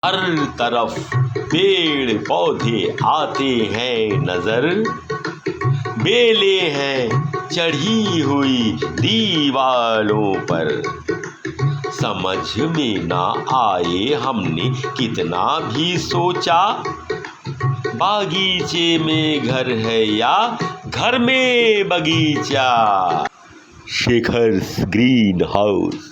हर तरफ पेड़ पौधे आते हैं नजर, बेले हैं चढ़ी हुई दीवालों पर। समझ में ना आए हमने कितना भी सोचा, बागीचे में घर है या घर में बगीचा। शेखर्स ग्रीन हाउस।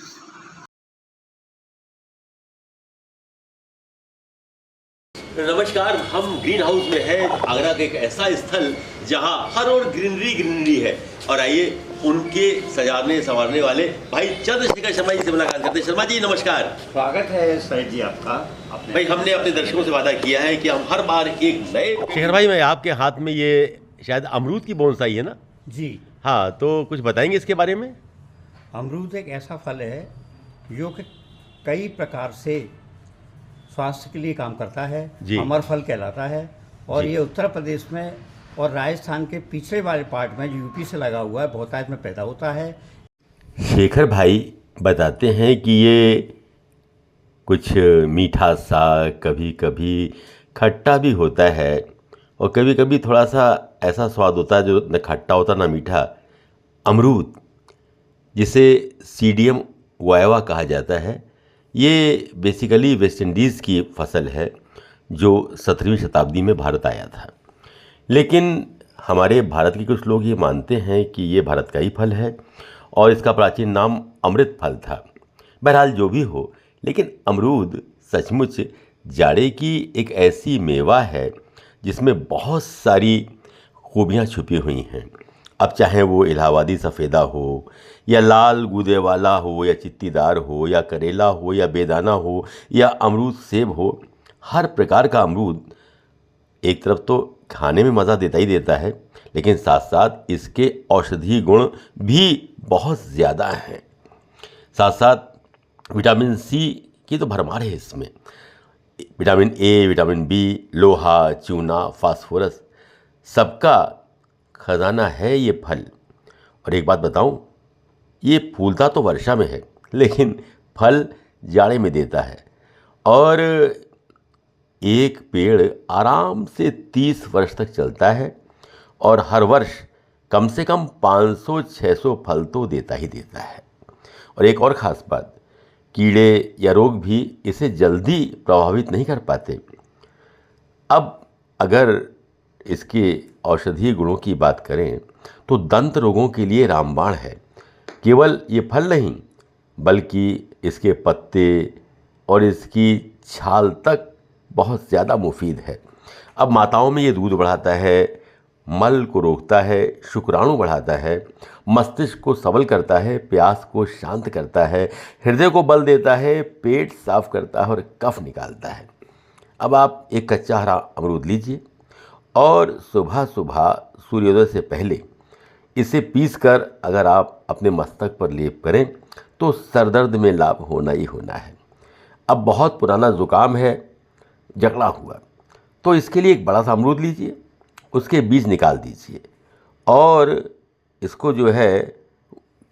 नमस्कार, हम ग्रीन हाउस में हैं, आगरा का एक ऐसा स्थल जहां हर ओर ग्रीनरी है। और आइए उनके सजाने संवारने वाले भाई चंद्रशेखर शर्मा जी से मुलाकात करते हैं। शर्मा जी नमस्कार। स्वागत है सर जी आपका। भाई हमने अपने दर्शकों से वादा किया है कि हम हर बार एक नए। शेखर भाई, मैं आपके हाथ में ये शायद अमरूद की बोनसाई है ना? जी हाँ, तो कुछ बताएंगे इसके बारे में? अमरूद एक ऐसा फल है जो कि कई प्रकार से स्वास्थ्य के लिए काम करता है। अमर फल कहलाता है। और ये उत्तर प्रदेश में और राजस्थान के पिछड़े वाले पार्ट में जो यूपी से लगा हुआ है बहुतायत में पैदा होता है। शेखर भाई बताते हैं कि ये कुछ मीठा सा, कभी कभी खट्टा भी होता है और कभी कभी थोड़ा सा ऐसा स्वाद होता है जो न खट्टा होता ना मीठा। अमरूद, जिसे सीडियम वायवा कहा जाता है, ये बेसिकली वेस्ट इंडीज़ की फसल है जो 17वीं शताब्दी में भारत आया था। लेकिन हमारे भारत के कुछ लोग ये मानते हैं कि ये भारत का ही फल है और इसका प्राचीन नाम अमृत फल था। बहरहाल जो भी हो, लेकिन अमरूद सचमुच जाड़े की एक ऐसी मेवा है जिसमें बहुत सारी खूबियाँ छुपी हुई हैं। अब चाहे वो इलाहाबादी सफ़ेदा हो या लाल गूदे वाला हो या चित्तीदार हो या करेला हो या बेदाना हो या अमरूद सेब हो, हर प्रकार का अमरूद एक तरफ तो खाने में मज़ा देता ही देता है, लेकिन साथ साथ इसके औषधीय गुण भी बहुत ज़्यादा हैं। साथ साथ विटामिन सी की तो भरमार है इसमें। विटामिन ए, विटामिन बी, लोहा, चूना, फास्फोरस, सबका खजाना है ये फल। और एक बात बताऊं, ये फूलता तो वर्षा में है लेकिन फल जाड़े में देता है। और एक पेड़ आराम से 30 वर्ष तक चलता है और हर वर्ष कम से कम 500-600 फल तो देता ही देता है। और एक और ख़ास बात, कीड़े या रोग भी इसे जल्दी प्रभावित नहीं कर पाते। अब अगर इसके औषधीय गुणों की बात करें तो दंत रोगों के लिए रामबाण है। केवल ये फल नहीं बल्कि इसके पत्ते और इसकी छाल तक बहुत ज़्यादा मुफीद है। अब माताओं में ये दूध बढ़ाता है, मल को रोकता है, शुक्राणु बढ़ाता है, मस्तिष्क को सबल करता है, प्यास को शांत करता है, हृदय को बल देता है, पेट साफ करता है और कफ निकालता है। अब आप एक कच्चा हरा अमरूद लीजिए और सुबह सुबह सूर्योदय से पहले इसे पीसकर अगर आप अपने मस्तक पर लेप करें तो सरदर्द में लाभ होना ही होना है। अब बहुत पुराना ज़ुकाम है, जकड़ा हुआ, तो इसके लिए एक बड़ा सा अमरूद लीजिए, उसके बीज निकाल दीजिए और इसको जो है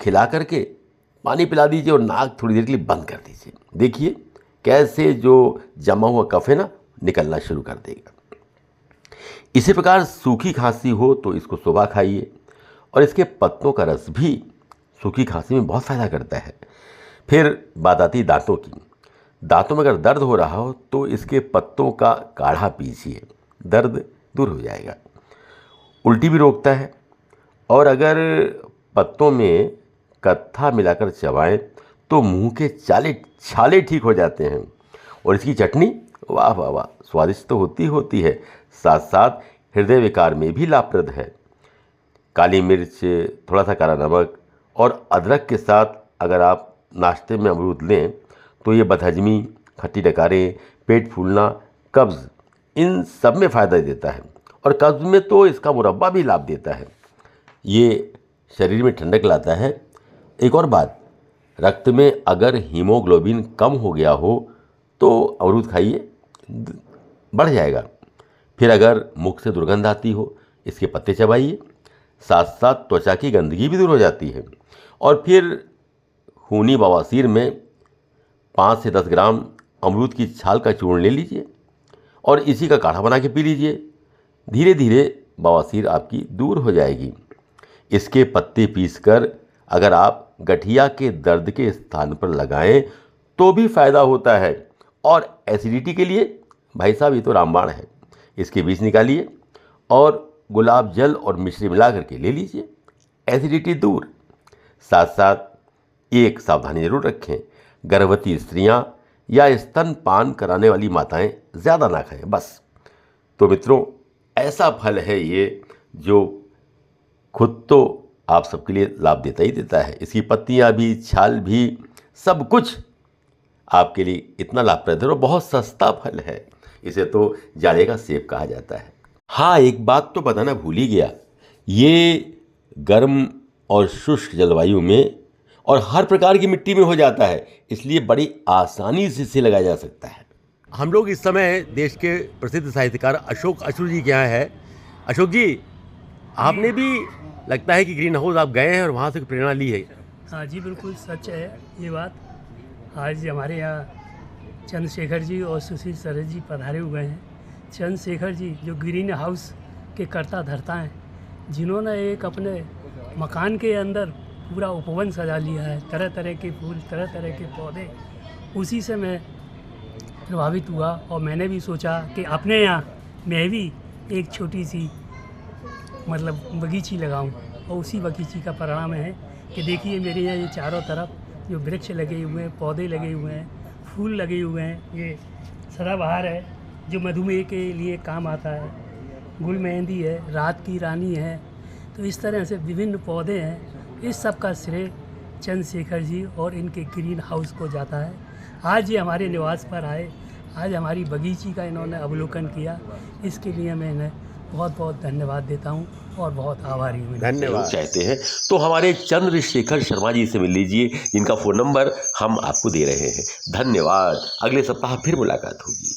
खिला करके पानी पिला दीजिए और नाक थोड़ी देर के लिए बंद कर दीजिए। देखिए कैसे जो जमा हुआ कफ है ना, निकलना शुरू कर देगा। इसी प्रकार सूखी खांसी हो तो इसको सुबह खाइए और इसके पत्तों का रस भी सूखी खांसी में बहुत फ़ायदा करता है। फिर बात आती है दांतों की। दांतों में अगर दर्द हो रहा हो तो इसके पत्तों का काढ़ा पीजिए, दर्द दूर हो जाएगा। उल्टी भी रोकता है और अगर पत्तों में कत्था मिलाकर चबाएं तो मुंह के छाले ठीक हो जाते हैं। और इसकी चटनी वाह वाह वाह, स्वादिष्ट तो होती है, साथ साथ हृदय विकार में भी लाभप्रद है। काली मिर्च, थोड़ा सा काला नमक और अदरक के साथ अगर आप नाश्ते में अमरूद लें तो ये बदहजमी, खट्टी डकारें, पेट फूलना, कब्ज़, इन सब में फ़ायदा देता है। और कब्ज़ में तो इसका मुरब्बा भी लाभ देता है। ये शरीर में ठंडक लाता है। एक और बात, रक्त में अगर हीमोग्लोबिन कम हो गया हो तो अमरूद खाइए, बढ़ जाएगा। फिर अगर मुख से दुर्गंध आती हो, इसके पत्ते चबाइए, साथ साथ त्वचा की गंदगी भी दूर हो जाती है। और फिर खूनी बवासीर में 5 से 10 ग्राम अमरूद की छाल का चूर्ण ले लीजिए और इसी का काढ़ा बना के पी लीजिए। धीरे धीरे बवासीर आपकी दूर हो जाएगी। इसके पत्ते पीसकर अगर आप गठिया के दर्द के स्थान पर लगाएं तो भी फ़ायदा होता है। और एसिडिटी के लिए भाई साहब ये तो रामबाण है। इसके बीज निकालिए और गुलाब जल और मिश्री मिला करके ले लीजिए, एसिडिटी दूर। साथ साथ एक सावधानी ज़रूर रखें, गर्भवती स्त्रियां या स्तनपान कराने वाली माताएं ज़्यादा ना खाएं बस। तो मित्रों, ऐसा फल है ये जो खुद तो आप सबके लिए लाभ देता ही देता है। इसकी पत्तियां भी, छाल भी, सब कुछ आपके लिए इतना लाभप्रद है और बहुत सस्ता फल है। इसे तो जाड़े का सेब कहा जाता है। हाँ, एक बात तो बताना भूल ही गया, ये गर्म और शुष्क जलवायु में और हर प्रकार की मिट्टी में हो जाता है, इसलिए बड़ी आसानी से इसे लगाया जा सकता है। हम लोग इस समय देश के प्रसिद्ध साहित्यकार अशोक अश्रु जी के यहाँ है। अशोक जी, आपने भी लगता है कि ग्रीन हाउस आप गए हैं और वहाँ से प्रेरणा ली है। हाँ जी, बिल्कुल सच है ये बात। आज हमारे यहाँ चंद्रशेखर जी और सुशील सरस जी पधारे हुए हैं। चंद्रशेखर जी जो ग्रीन हाउस के कर्ता धर्ता हैं, जिन्होंने एक अपने मकान के अंदर पूरा उपवन सजा लिया है, तरह तरह के फूल, तरह तरह के पौधे। उसी से मैं प्रभावित हुआ और मैंने भी सोचा कि अपने यहाँ मैं भी एक छोटी सी बगीची लगाऊं। और उसी बगीची का परिणाम है कि देखिए मेरे यहाँ ये चारों तरफ जो वृक्ष लगे हुए हैं, पौधे लगे हुए हैं, फूल लगे हुए हैं। ये सदाबहार है जो मधुमेह के लिए काम आता है, गुल मेहंदी है, रात की रानी है। तो इस तरह से विभिन्न पौधे हैं। इस सब का श्रेय चंद्रशेखर जी और इनके ग्रीन हाउस को जाता है। आज ये हमारे निवास पर आए, आज हमारी बगीची का इन्होंने अवलोकन किया, इसके लिए मैं इन्हें बहुत बहुत धन्यवाद देता हूँ और बहुत आभारी हूँ। धन्यवाद चाहते हैं तो हमारे चंद्रशेखर शर्मा जी से मिल लीजिए, जिनका फ़ोन नंबर हम आपको दे रहे हैं। धन्यवाद। अगले सप्ताह फिर मुलाकात होगी।